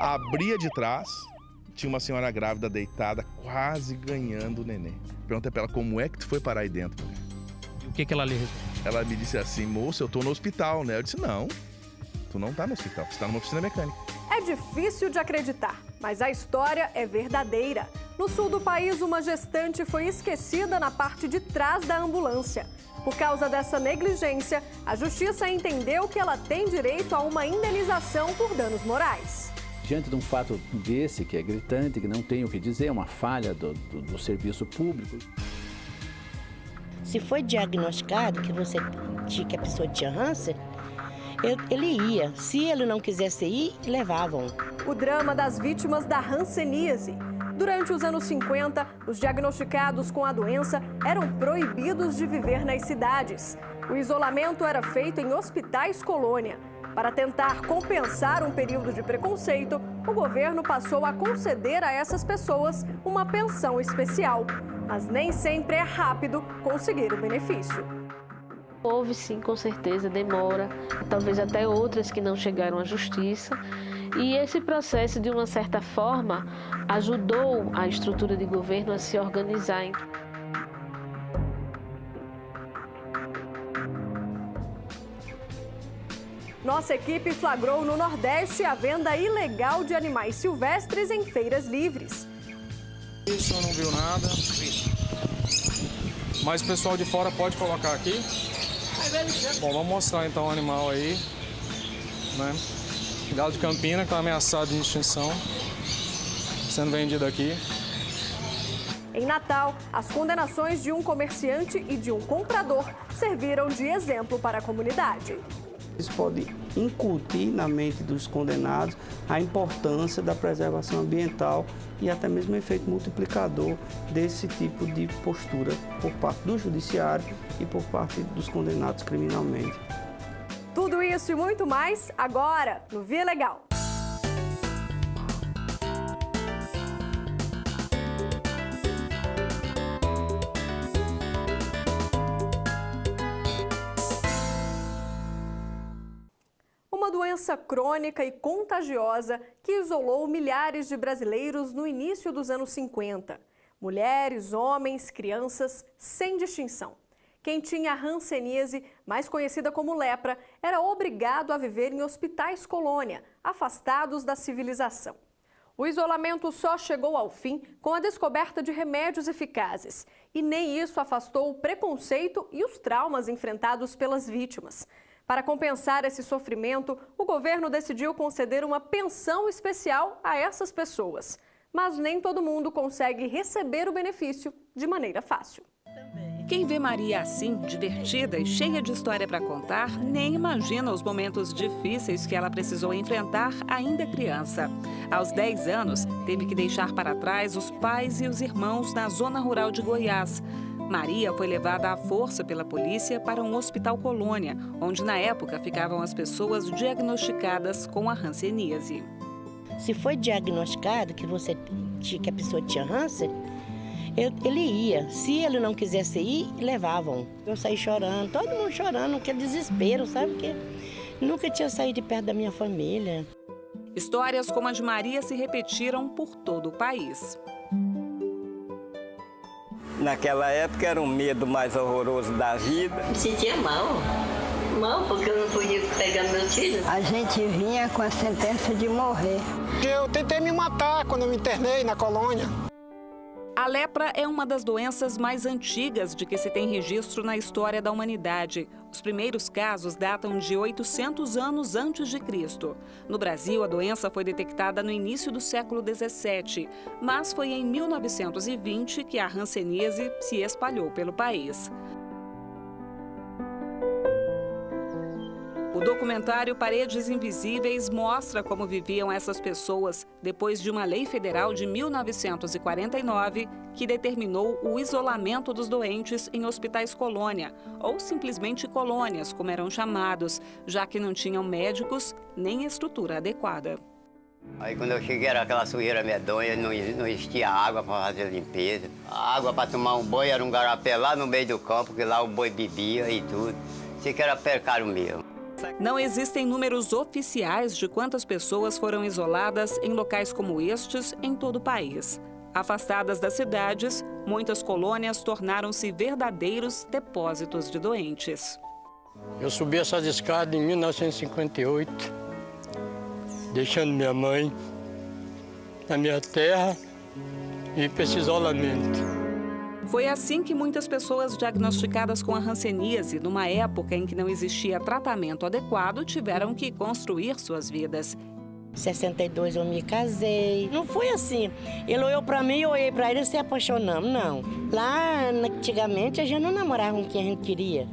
Abria de trás, tinha uma senhora grávida deitada, quase ganhando o neném. Perguntei pra ela, como é que tu foi parar aí dentro? E o que ela lhe respondeu? Ela me disse assim, moça, eu tô no hospital, né? Eu disse, não, tu não tá no hospital, você tá numa oficina mecânica. É difícil de acreditar, mas a história é verdadeira. No sul do país, uma gestante foi esquecida na parte de trás da ambulância. Por causa dessa negligência, a justiça entendeu que ela tem direito a uma indenização por danos morais. Diante de um fato desse, que é gritante, que não tem o que dizer, é uma falha do serviço público. Se foi diagnosticado que a pessoa tinha câncer, ele ia. Se ele não quisesse ir, levavam. O drama das vítimas da hanseníase. Durante os anos 50, os diagnosticados com a doença eram proibidos de viver nas cidades. O isolamento era feito em hospitais colônia. Para tentar compensar um período de preconceito, o governo passou a conceder a essas pessoas uma pensão especial. Mas nem sempre é rápido conseguir o benefício. Houve sim, com certeza, demora, talvez até outras que não chegaram à justiça. E esse processo, de uma certa forma, ajudou a estrutura de governo a se organizar. Nossa equipe flagrou no Nordeste a venda ilegal de animais silvestres em feiras livres. Isso eu não viu nada, mas o pessoal de fora pode colocar aqui. Bom, vamos mostrar então o animal aí, né? Galo de Campina, que está ameaçado de extinção, sendo vendido aqui. Em Natal, as condenações de um comerciante e de um comprador serviram de exemplo para a comunidade. Isso pode incutir na mente dos condenados a importância da preservação ambiental e até mesmo o efeito multiplicador desse tipo de postura por parte do judiciário e por parte dos condenados criminalmente. Tudo isso e muito mais agora no Via Legal. Uma doença crônica e contagiosa que isolou milhares de brasileiros no início dos anos 50. Mulheres, homens, crianças, sem distinção. Quem tinha hanseníase, mais conhecida como lepra, era obrigado a viver em hospitais colônia, afastados da civilização. O isolamento só chegou ao fim com a descoberta de remédios eficazes. E nem isso afastou o preconceito e os traumas enfrentados pelas vítimas. Para compensar esse sofrimento, o governo decidiu conceder uma pensão especial a essas pessoas. Mas nem todo mundo consegue receber o benefício de maneira fácil. Quem vê Maria assim, divertida e cheia de história para contar, nem imagina os momentos difíceis que ela precisou enfrentar ainda criança. Aos 10 anos, teve que deixar para trás os pais e os irmãos na zona rural de Goiás. Maria foi levada à força pela polícia para um hospital colônia, onde na época ficavam as pessoas diagnosticadas com a hanseníase. Se foi diagnosticado que a pessoa tinha câncer, ele ia. Se ele não quisesse ir, levavam. Eu saí chorando, todo mundo chorando, aquele desespero, sabe? Porque nunca tinha saído de perto da minha família. Histórias como a de Maria se repetiram por todo o país. Naquela época era um medo mais horroroso da vida. Me sentia mal porque eu não podia pegar meus filhos. A gente vinha com a sentença de morrer. Eu tentei me matar quando eu me internei na colônia. A lepra é uma das doenças mais antigas de que se tem registro na história da humanidade. Os primeiros casos datam de 800 anos antes de Cristo. No Brasil, a doença foi detectada no início do século 17, mas foi em 1920 que a hanseníase se espalhou pelo país. O documentário Paredes Invisíveis mostra como viviam essas pessoas depois de uma lei federal de 1949 que determinou o isolamento dos doentes em hospitais colônia, ou simplesmente colônias, como eram chamados, já que não tinham médicos nem estrutura adequada. Aí quando eu cheguei era aquela sujeira medonha, não existia água para fazer limpeza. A água para tomar um banho era um garapé lá no meio do campo, que lá o boi bebia e tudo. Sei que era precário mesmo. Não existem números oficiais de quantas pessoas foram isoladas em locais como estes em todo o país. Afastadas das cidades, muitas colônias tornaram-se verdadeiros depósitos de doentes. Eu subi essas escadas em 1958, deixando minha mãe na minha terra e para esse isolamento. Foi assim que muitas pessoas diagnosticadas com a hanseníase, numa época em que não existia tratamento adequado, tiveram que construir suas vidas. Em 62 eu me casei. Não foi assim. Ele olhou para mim, eu olhei para ele e se apaixonamos, não. Lá, antigamente, a gente não namorava com quem a gente queria.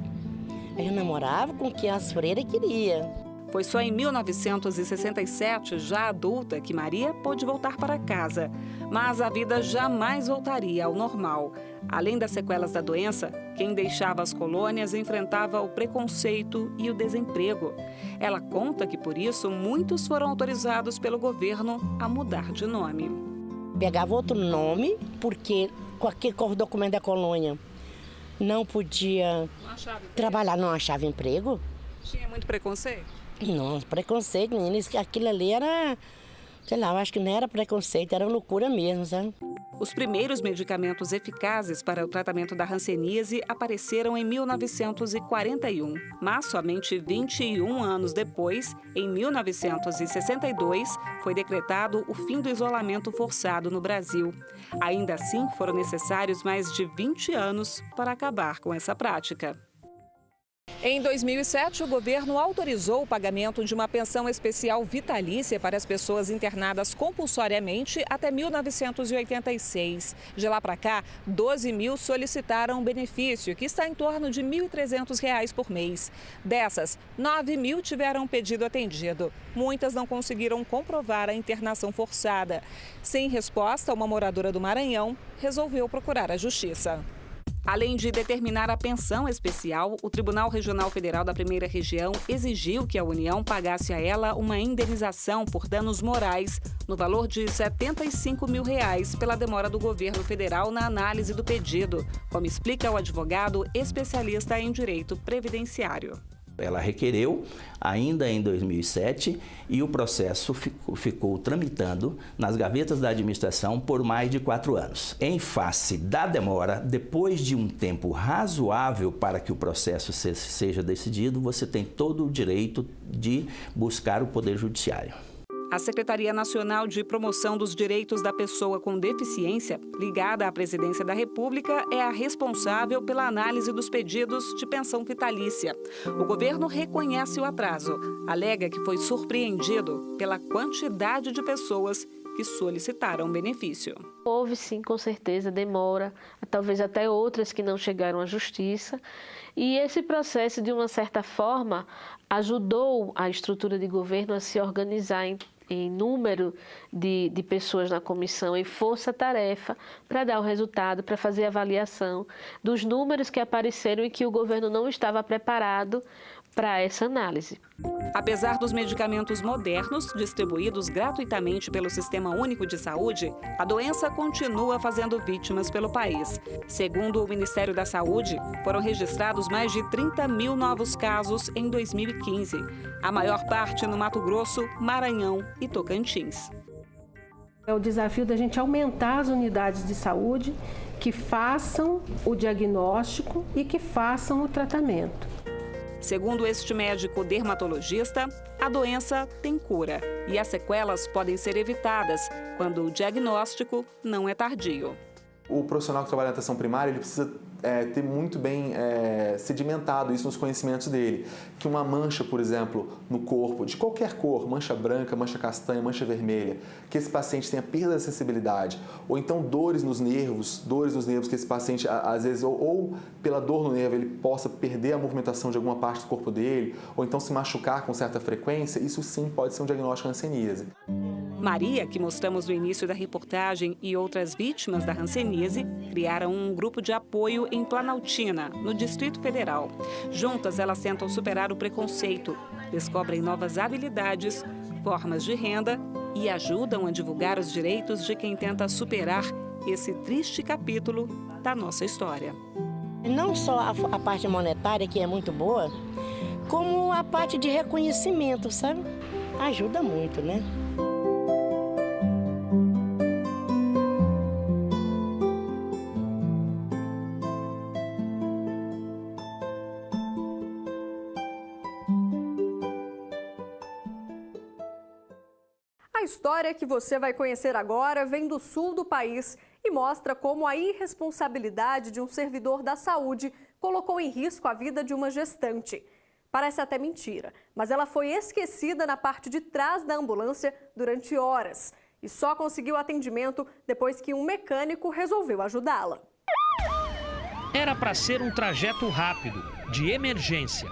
A gente namorava com quem as freiras queriam. Foi só em 1967, já adulta, que Maria pôde voltar para casa. Mas a vida jamais voltaria ao normal. Além das sequelas da doença, quem deixava as colônias enfrentava o preconceito e o desemprego. Ela conta que, por isso, muitos foram autorizados pelo governo a mudar de nome. Pegava outro nome, porque com aquele documento da colônia não podia trabalhar, não achava emprego. Tinha muito preconceito? Não, preconceito, menina, aquilo ali era, sei lá, eu acho que não era preconceito, era loucura mesmo, sabe? Os primeiros medicamentos eficazes para o tratamento da hanseníase apareceram em 1941, mas somente 21 anos depois, em 1962, foi decretado o fim do isolamento forçado no Brasil. Ainda assim, foram necessários mais de 20 anos para acabar com essa prática. Em 2007, o governo autorizou o pagamento de uma pensão especial vitalícia para as pessoas internadas compulsoriamente até 1986. De lá para cá, 12 mil solicitaram o benefício, que está em torno de R$ 1.300 por mês. Dessas, 9 mil tiveram o pedido atendido. Muitas não conseguiram comprovar a internação forçada. Sem resposta, uma moradora do Maranhão resolveu procurar a justiça. Além de determinar a pensão especial, o Tribunal Regional Federal da Primeira Região exigiu que a União pagasse a ela uma indenização por danos morais no valor de R$ 75 mil pela demora do governo federal na análise do pedido, como explica o advogado especialista em direito previdenciário. Ela requereu ainda em 2007 e o processo ficou tramitando nas gavetas da administração por mais de 4 anos. Em face da demora, depois de um tempo razoável para que o processo seja decidido, você tem todo o direito de buscar o Poder Judiciário. A Secretaria Nacional de Promoção dos Direitos da Pessoa com Deficiência, ligada à Presidência da República, é a responsável pela análise dos pedidos de pensão vitalícia. O governo reconhece o atraso, alega que foi surpreendido pela quantidade de pessoas que solicitaram o benefício. Houve sim, com certeza, demora, talvez até outras que não chegaram à justiça. E esse processo, de uma certa forma, ajudou a estrutura de governo a se organizar em número de pessoas na comissão, em força-tarefa, para dar o resultado, para fazer a avaliação dos números que apareceram e que o governo não estava preparado para essa análise. Apesar dos medicamentos modernos distribuídos gratuitamente pelo Sistema Único de Saúde, a doença continua fazendo vítimas pelo país. Segundo o Ministério da Saúde, foram registrados mais de 30 mil novos casos em 2015, a maior parte no Mato Grosso, Maranhão e Tocantins. É o desafio da gente aumentar as unidades de saúde que façam o diagnóstico e que façam o tratamento. Segundo este médico dermatologista, a doença tem cura e as sequelas podem ser evitadas quando o diagnóstico não é tardio. O profissional que trabalha na atenção primária, ele precisa ter muito bem sedimentado isso nos conhecimentos dele. Que uma mancha, por exemplo, no corpo, de qualquer cor, mancha branca, mancha castanha, mancha vermelha, que esse paciente tenha perda da sensibilidade, ou então dores nos nervos que esse paciente, às vezes, ou pela dor no nervo, ele possa perder a movimentação de alguma parte do corpo dele, ou então se machucar com certa frequência, isso sim pode ser um diagnóstico de hanseníase. Maria, que mostramos no início da reportagem, e outras vítimas da hanseníase criaram um grupo de apoio em Planaltina, no Distrito Federal. Juntas, elas tentam superar o preconceito, descobrem novas habilidades, formas de renda e ajudam a divulgar os direitos de quem tenta superar esse triste capítulo da nossa história. Não só a parte monetária, que é muito boa, como a parte de reconhecimento, sabe? Ajuda muito, né? A história que você vai conhecer agora vem do sul do país e mostra como a irresponsabilidade de um servidor da saúde colocou em risco a vida de uma gestante. Parece até mentira, mas ela foi esquecida na parte de trás da ambulância durante horas e só conseguiu atendimento depois que um mecânico resolveu ajudá-la. Era para ser um trajeto rápido, de emergência.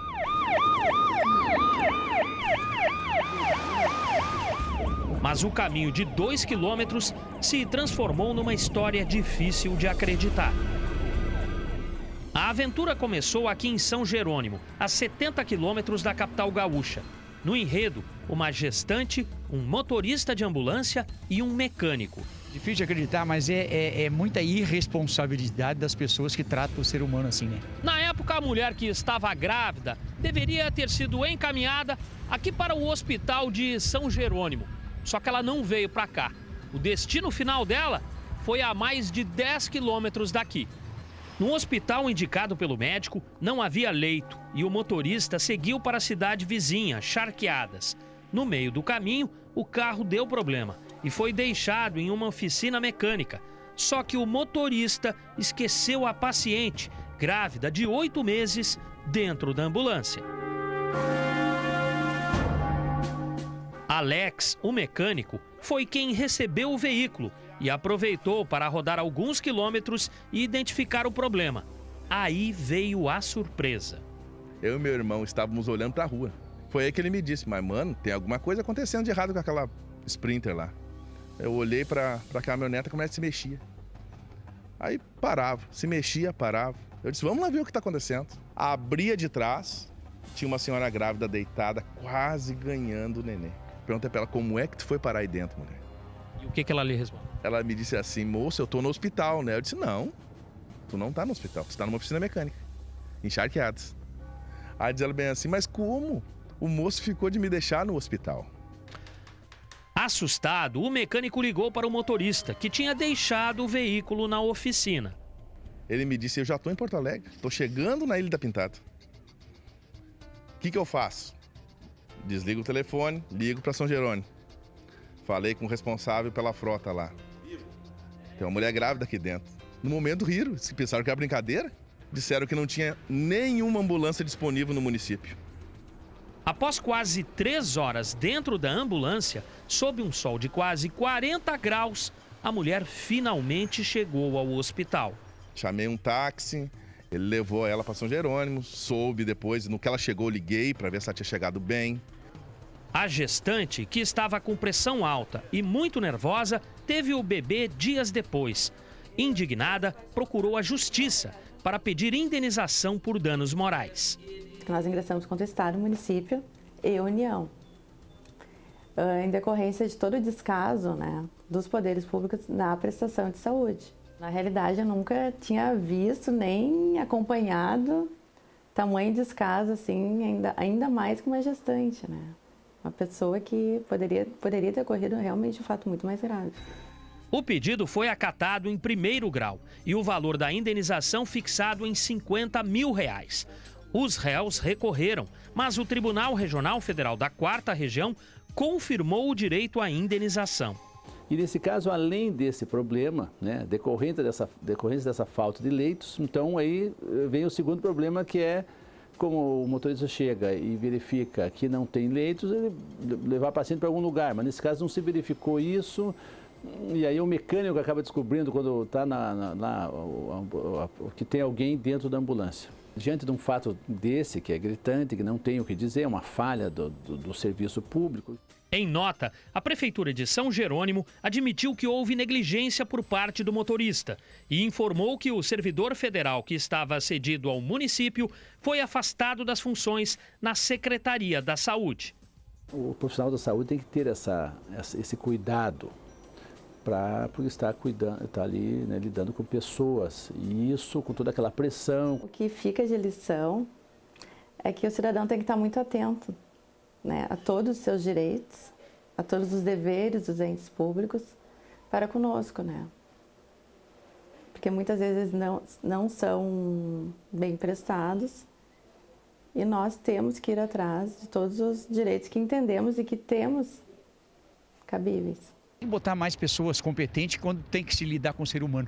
Mas o caminho de 2 quilômetros se transformou numa história difícil de acreditar. A aventura começou aqui em São Jerônimo, a 70 quilômetros da capital gaúcha. No enredo, uma gestante, um motorista de ambulância e um mecânico. Difícil de acreditar, mas é muita irresponsabilidade das pessoas que tratam o ser humano assim, né? Na época, a mulher que estava grávida deveria ter sido encaminhada aqui para o hospital de São Jerônimo. Só que ela não veio para cá. O destino final dela foi a mais de 10 quilômetros daqui. No hospital indicado pelo médico, não havia leito e o motorista seguiu para a cidade vizinha, Charqueadas. No meio do caminho, o carro deu problema e foi deixado em uma oficina mecânica. Só que o motorista esqueceu a paciente, grávida de 8 meses, dentro da ambulância. Alex, o mecânico, foi quem recebeu o veículo e aproveitou para rodar alguns quilômetros e identificar o problema. Aí veio a surpresa. Eu e meu irmão estávamos olhando para a rua. Foi aí que ele me disse, mas mano, tem alguma coisa acontecendo de errado com aquela Sprinter lá. Eu olhei para a caminhonete e a caminhonete se mexia. Aí parava, se mexia, parava. Eu disse, vamos lá ver o que está acontecendo. Abria de trás, tinha uma senhora grávida deitada, quase ganhando o nenê. Perguntei para ela, como é que tu foi parar aí dentro, mulher? E o que ela lhe respondeu? Ela me disse assim, moça, eu tô no hospital, né? Eu disse, não, tu não tá no hospital, tu tá numa oficina mecânica, em Charqueadas. Aí diz ela bem assim, mas como? O moço ficou de me deixar no hospital. Assustado, o mecânico ligou para o motorista, que tinha deixado o veículo na oficina. Ele me disse, eu já tô em Porto Alegre, tô chegando na Ilha da Pintada. O que eu faço? Desligo o telefone, ligo para São Jerônimo. Falei com o responsável pela frota lá. Tem uma mulher grávida aqui dentro. No momento riram, se pensaram que era brincadeira. Disseram que não tinha nenhuma ambulância disponível no município. Após quase 3 horas dentro da ambulância, sob um sol de quase 40 graus, a mulher finalmente chegou ao hospital. Chamei um táxi, ele levou ela para São Jerônimo, soube depois, no que ela chegou, liguei para ver se ela tinha chegado bem. A gestante, que estava com pressão alta e muito nervosa, teve o bebê dias depois. Indignada, procurou a justiça para pedir indenização por danos morais. Nós ingressamos contra o Estado, município e União, em decorrência de todo o descaso, né, dos poderes públicos na prestação de saúde. Na realidade, eu nunca tinha visto nem acompanhado tamanho descaso assim, ainda mais com uma gestante, né? Uma pessoa que poderia ter ocorrido realmente um fato muito mais grave. O pedido foi acatado em primeiro grau e o valor da indenização fixado em R$50 mil. Os réus recorreram, mas o Tribunal Regional Federal da 4ª Região confirmou o direito à indenização. E nesse caso, além desse problema, né, decorrente dessa falta de leitos, então aí vem o segundo problema, que é como o motorista chega e verifica que não tem leitos, ele levar o paciente para algum lugar, mas nesse caso não se verificou isso, e aí o mecânico acaba descobrindo quando está que tem alguém dentro da ambulância. Diante de um fato desse, que é gritante, que não tem o que dizer, é uma falha do serviço público. Em nota, a Prefeitura de São Jerônimo admitiu que houve negligência por parte do motorista e informou que o servidor federal que estava cedido ao município foi afastado das funções na Secretaria da Saúde. O profissional da saúde tem que ter esse cuidado porque está ali, né, lidando com pessoas, e isso com toda aquela pressão. O que fica de lição é que o cidadão tem que estar muito atento, né, a todos os seus direitos, a todos os deveres dos entes públicos para conosco, né? Porque muitas vezes não são bem prestados e nós temos que ir atrás de todos os direitos que entendemos e que temos cabíveis. Tem que botar mais pessoas competentes quando tem que se lidar com o ser humano.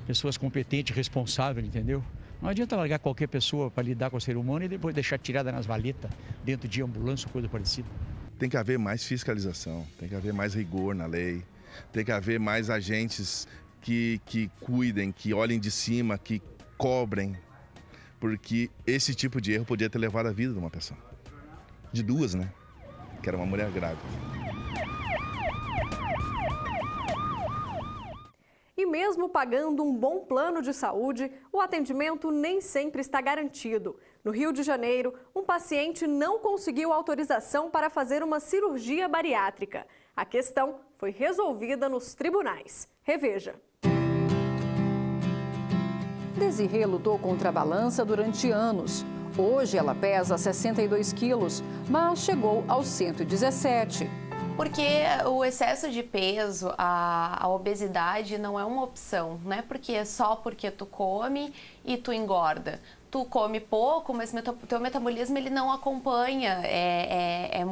Pessoas competentes, responsáveis, entendeu? Não adianta largar qualquer pessoa para lidar com o ser humano e depois deixar tirada nas valetas, dentro de ambulância ou coisa parecida. Tem que haver mais fiscalização, tem que haver mais rigor na lei, tem que haver mais agentes que cuidem, que olhem de cima, que cobrem, porque esse tipo de erro podia ter levado a vida de uma pessoa. De duas, né? Que era uma mulher grávida. E mesmo pagando um bom plano de saúde, o atendimento nem sempre está garantido. No Rio de Janeiro, um paciente não conseguiu autorização para fazer uma cirurgia bariátrica. A questão foi resolvida nos tribunais. Reveja. Desirê lutou contra a balança durante anos. Hoje ela pesa 62 quilos, mas chegou aos 117. Porque o excesso de peso, a obesidade não é uma opção, não é porque só porque tu come e tu engorda. Tu come pouco, mas teu metabolismo ele não acompanha, é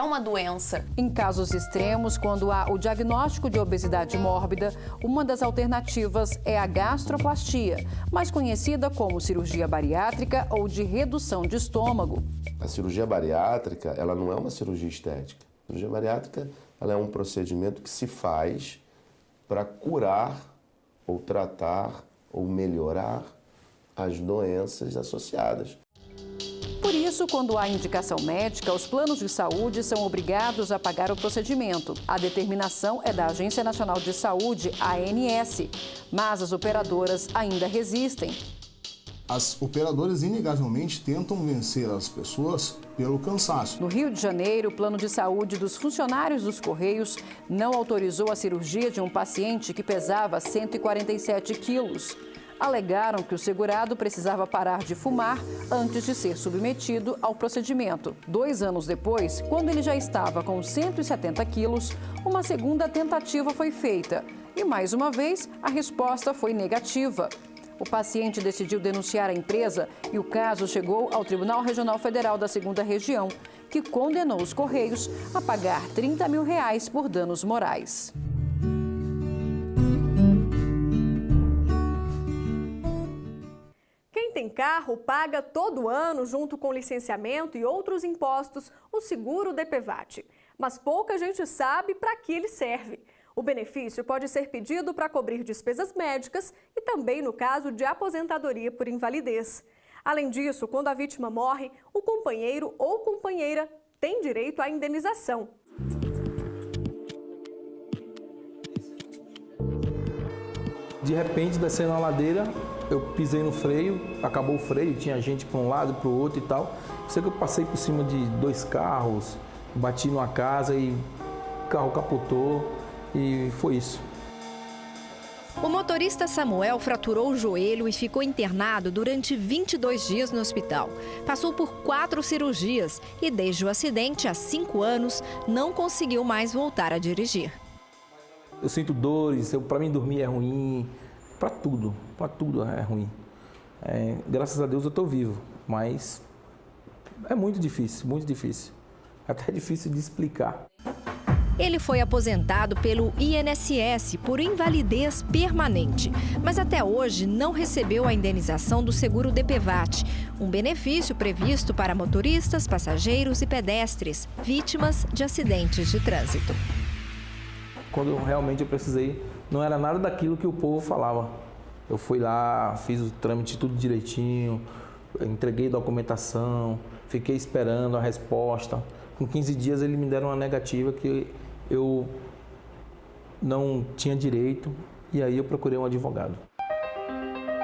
uma doença. Em casos extremos, quando há o diagnóstico de obesidade mórbida, uma das alternativas é a gastroplastia, mais conhecida como cirurgia bariátrica ou de redução de estômago. A cirurgia bariátrica, ela não é uma cirurgia estética. A cirurgia bariátrica, ela é um procedimento que se faz para curar ou tratar ou melhorar as doenças associadas. Por isso, quando há indicação médica, os planos de saúde são obrigados a pagar o procedimento. A determinação é da Agência Nacional de Saúde, ANS, mas as operadoras ainda resistem. As operadoras inegavelmente tentam vencer as pessoas pelo cansaço. No Rio de Janeiro, o plano de saúde dos funcionários dos Correios não autorizou a cirurgia de um paciente que pesava 147 quilos. Alegaram que o segurado precisava parar de fumar antes de ser submetido ao procedimento. 2 anos depois, quando ele já estava com 170 quilos, uma segunda tentativa foi feita. E mais uma vez, a resposta foi negativa. O paciente decidiu denunciar a empresa e o caso chegou ao Tribunal Regional Federal da 2ª Região, que condenou os Correios a pagar R$30 mil por danos morais. Quem tem carro paga todo ano, junto com licenciamento e outros impostos, o seguro DPVAT. Mas pouca gente sabe para que ele serve. O benefício pode ser pedido para cobrir despesas médicas e também no caso de aposentadoria por invalidez. Além disso, quando a vítima morre, o companheiro ou companheira tem direito à indenização. De repente, descendo a ladeira, eu pisei no freio, acabou o freio, tinha gente para um lado, para o outro e tal. Sei que eu passei por cima de 2 carros, bati numa casa e o carro capotou. E foi isso. O motorista Samuel fraturou o joelho e ficou internado durante 22 dias no hospital. Passou por 4 cirurgias e, desde o acidente, há 5 anos, não conseguiu mais voltar a dirigir. Eu sinto dores, para mim dormir é ruim, para tudo é ruim. Graças a Deus eu estou vivo, mas é muito difícil. Até difícil de explicar. Ele foi aposentado pelo INSS por invalidez permanente, mas até hoje não recebeu a indenização do seguro DPVAT, um benefício previsto para motoristas, passageiros e pedestres, vítimas de acidentes de trânsito. Quando realmente eu precisei, não era nada daquilo que o povo falava. Eu fui lá, fiz o trâmite tudo direitinho, entreguei documentação, fiquei esperando a resposta. Com 15 dias eles me deram uma negativa que eu não tinha direito e aí eu procurei um advogado.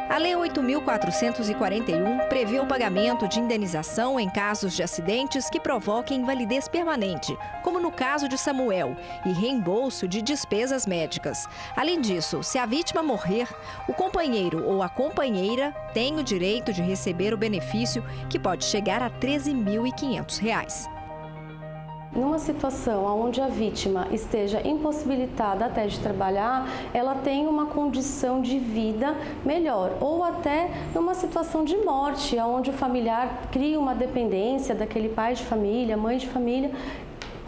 A Lei 8.441 prevê o pagamento de indenização em casos de acidentes que provoquem invalidez permanente, como no caso de Samuel, e reembolso de despesas médicas. Além disso, se a vítima morrer, o companheiro ou a companheira tem o direito de receber o benefício, que pode chegar a R$ 13.500. Numa situação onde a vítima esteja impossibilitada até de trabalhar, ela tem uma condição de vida melhor, ou até numa situação de morte, onde o familiar cria uma dependência daquele pai de família, mãe de família,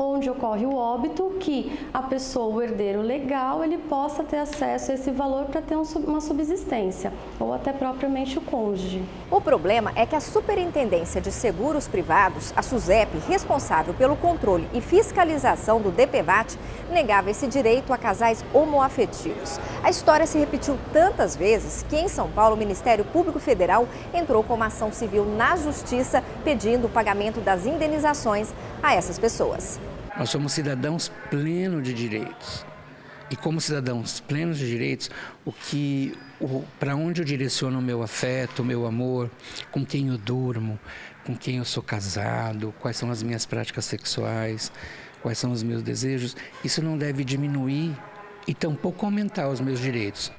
onde ocorre o óbito, que a pessoa, o herdeiro legal, ele possa ter acesso a esse valor para ter uma subsistência, ou até propriamente o cônjuge. O problema é que a Superintendência de Seguros Privados, a SUSEP, responsável pelo controle e fiscalização do DPVAT, negava esse direito a casais homoafetivos. A história se repetiu tantas vezes que em São Paulo o Ministério Público Federal entrou com uma ação civil na Justiça pedindo o pagamento das indenizações a essas pessoas. Nós somos cidadãos plenos de direitos. E como cidadãos plenos de direitos, para onde eu direciono o meu afeto, o meu amor, com quem eu durmo, com quem eu sou casado, quais são as minhas práticas sexuais, quais são os meus desejos, isso não deve diminuir e tampouco aumentar os meus direitos.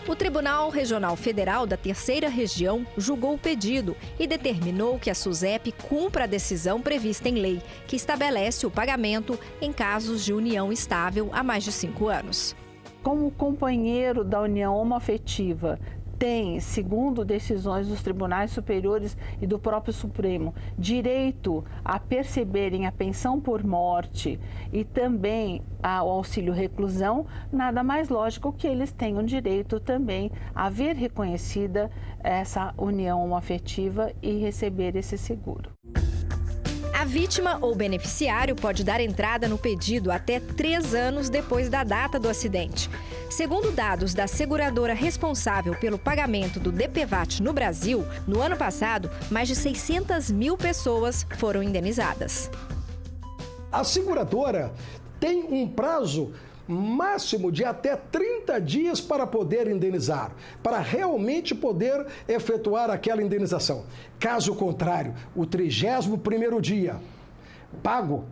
O Tribunal Regional Federal da Terceira Região julgou o pedido e determinou que a SUSEP cumpra a decisão prevista em lei, que estabelece o pagamento em casos de união estável há mais de 5 anos. Como o companheiro da união homoafetiva tem, segundo decisões dos tribunais superiores e do próprio Supremo, direito a perceberem a pensão por morte e também ao auxílio reclusão, nada mais lógico que eles tenham direito também a ver reconhecida essa união homoafetiva e receber esse seguro. A vítima ou beneficiário pode dar entrada no pedido até 3 anos depois da data do acidente. Segundo dados da seguradora responsável pelo pagamento do DPVAT no Brasil, no ano passado, mais de 600 mil pessoas foram indenizadas. A seguradora tem um prazo máximo de até 30 dias para poder indenizar, para realmente poder efetuar aquela indenização. Caso contrário, o 31º dia pago,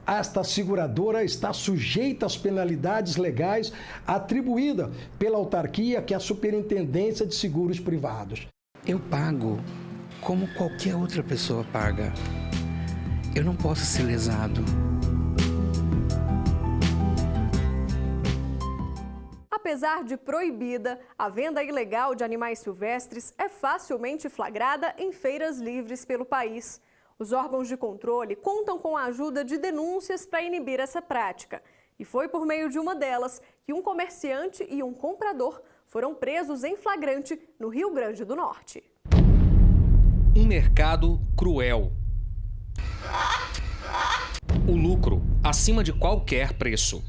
esta seguradora está sujeita às penalidades legais atribuídas pela autarquia, que é a Superintendência de Seguros Privados. Eu pago como qualquer outra pessoa paga. Eu não posso ser lesado. Apesar de proibida, a venda ilegal de animais silvestres é facilmente flagrada em feiras livres pelo país. Os órgãos de controle contam com a ajuda de denúncias para inibir essa prática. E foi por meio de uma delas que um comerciante e um comprador foram presos em flagrante no Rio Grande do Norte. Um mercado cruel. O lucro acima de qualquer preço.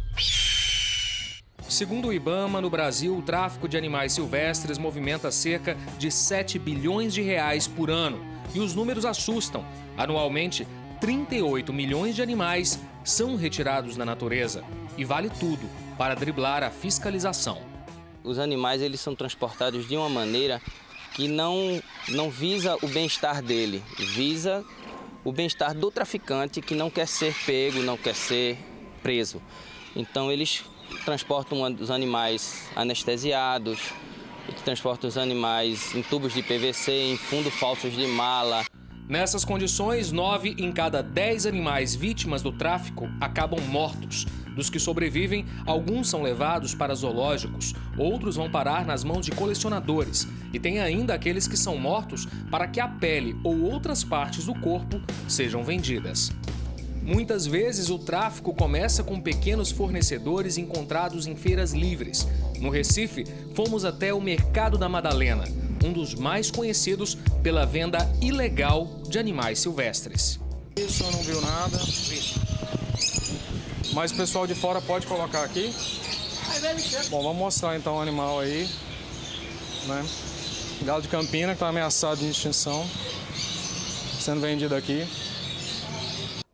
Segundo o IBAMA, no Brasil, o tráfico de animais silvestres movimenta cerca de 7 bilhões de reais por ano. E os números assustam. Anualmente, 38 milhões de animais são retirados da natureza. E vale tudo para driblar a fiscalização. Os animais eles são transportados de uma maneira que não visa o bem-estar dele, visa o bem-estar do traficante que não quer ser pego, não quer ser preso. Então eles transportam os animais anestesiados, que transportam os animais em tubos de PVC, em fundos falsos de mala. Nessas condições, 9 em cada 10 animais vítimas do tráfico acabam mortos. Dos que sobrevivem, alguns são levados para zoológicos, outros vão parar nas mãos de colecionadores. E tem ainda aqueles que são mortos para que a pele ou outras partes do corpo sejam vendidas. Muitas vezes o tráfico começa com pequenos fornecedores encontrados em feiras livres. No Recife, fomos até o Mercado da Madalena, um dos mais conhecidos pela venda ilegal de animais silvestres. Isso, eu não viu nada. Mas o pessoal de fora pode colocar aqui? Bom, vamos mostrar então o animal aí, né? Galo de Campina, que está ameaçado de extinção, sendo vendido aqui.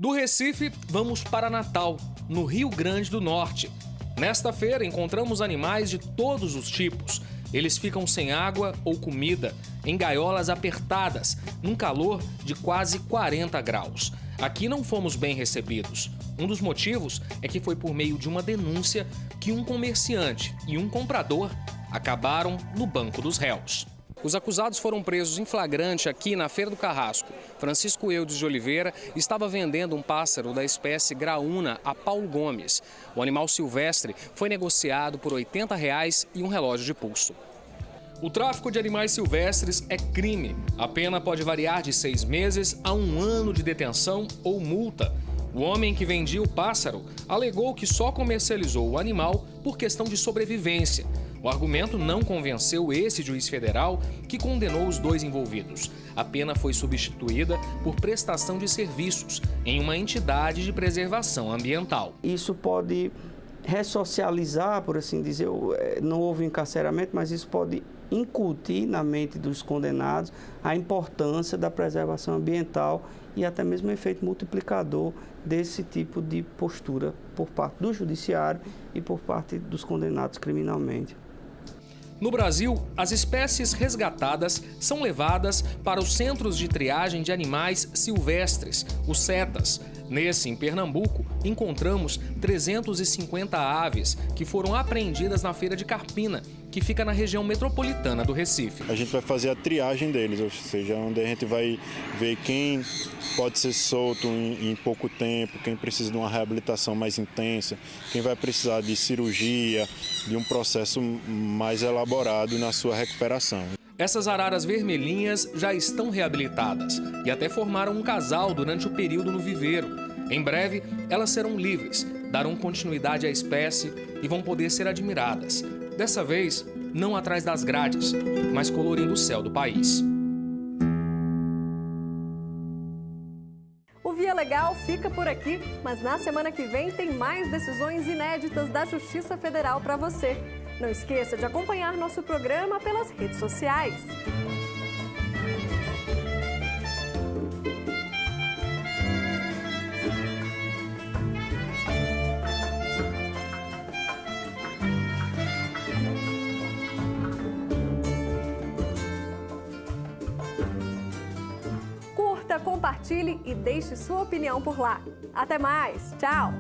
Do Recife, vamos para Natal, no Rio Grande do Norte. Nesta feira, encontramos animais de todos os tipos. Eles ficam sem água ou comida, em gaiolas apertadas, num calor de quase 40 graus. Aqui não fomos bem recebidos. Um dos motivos é que foi por meio de uma denúncia que um comerciante e um comprador acabaram no banco dos réus. Os acusados foram presos em flagrante aqui na Feira do Carrasco. Francisco Eudes de Oliveira estava vendendo um pássaro da espécie graúna a Paulo Gomes. O animal silvestre foi negociado por R$ 80 e um relógio de pulso. O tráfico de animais silvestres é crime. A pena pode variar de 6 meses a 1 ano de detenção ou multa. O homem que vendia o pássaro alegou que só comercializou o animal por questão de sobrevivência. O argumento não convenceu esse juiz federal, que condenou os 2 envolvidos. A pena foi substituída por prestação de serviços em uma entidade de preservação ambiental. Isso pode ressocializar, por assim dizer, não houve encarceramento, mas isso pode incutir na mente dos condenados a importância da preservação ambiental e até mesmo o efeito multiplicador desse tipo de postura por parte do judiciário e por parte dos condenados criminalmente. No Brasil, as espécies resgatadas são levadas para os centros de triagem de animais silvestres, os CETAS. Nesse, em Pernambuco, encontramos 350 aves que foram apreendidas na Feira de Carpina, que fica na região metropolitana do Recife. A gente vai fazer a triagem deles, ou seja, onde a gente vai ver quem pode ser solto em pouco tempo, quem precisa de uma reabilitação mais intensa, quem vai precisar de cirurgia, de um processo mais elaborado na sua recuperação. Essas araras vermelhinhas já estão reabilitadas e até formaram um casal durante o período no viveiro. Em breve, elas serão livres, darão continuidade à espécie e vão poder ser admiradas. Dessa vez, não atrás das grades, mas colorindo o céu do país. O Via Legal fica por aqui, mas na semana que vem tem mais decisões inéditas da Justiça Federal para você. Não esqueça de acompanhar nosso programa pelas redes sociais. Curta, compartilhe e deixe sua opinião por lá. Até mais! Tchau!